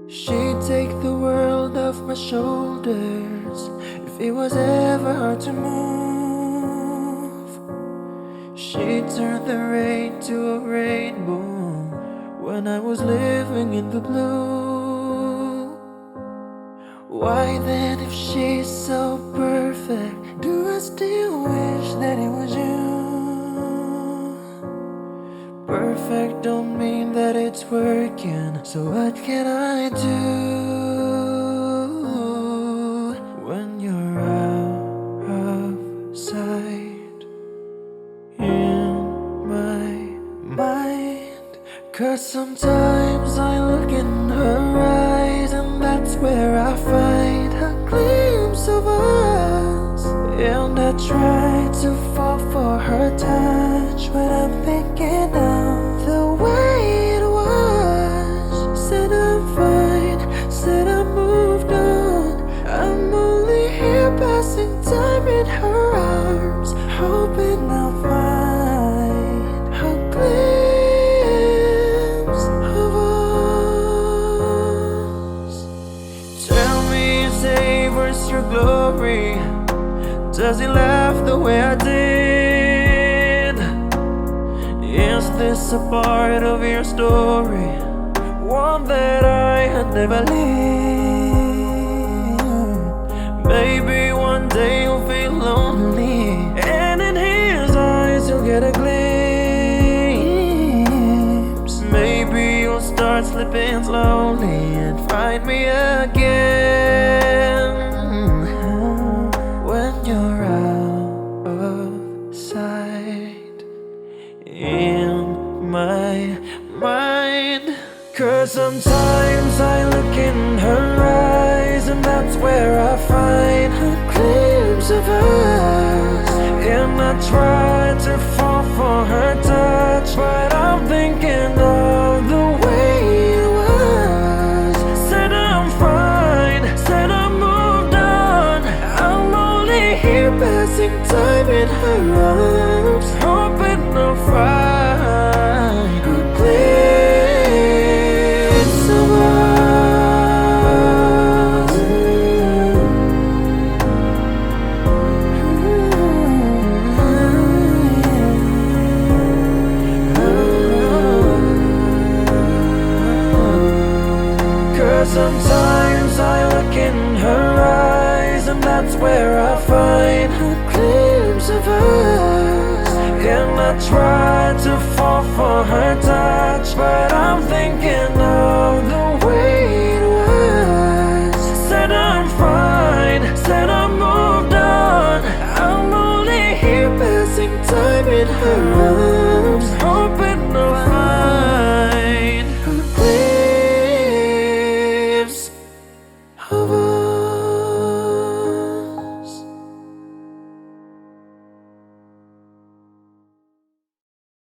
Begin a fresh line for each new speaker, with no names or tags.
She'd take the world off my shoulders if it was ever hard to move. She'd turn the rain to a rainbow when I was living in the blue. Why then, if she's so perfect, do I still wish that it was you? Perfect don't mean that it's working, so what can I do when you're out of sight in my mind? 'Cause sometimes I look in her eyes, and that's where I find a glimpse of us. And I try to fall for her touch, but I'm thinking of the way it was. Said I'm fine, said I moved on. I'm only here passing time in her arms, hoping I'll find a glimpse of us. Tell me, savors your glory. Does he laugh the way I did? Is this a part of your story, one that I had never lived? Maybe one day you'll feel lonely, and in his eyes you'll get a glimpse. Maybe you'll start slipping slowly and find me again when you're out of sight in my mind. 'Cause sometimes I look in her eyes, and that's where I find a glimpse of us. And I try to fall for her touch, but I'm thinking of the way it was. Said I'm fine, said I moved on. I'm only here passing time in her arms, hoping I'll find a glimpse of us. 'Cause sometimes I look in her eyes, and that's where I find a glimpse of us. And I try to fall for her touch, but I'm thinking of the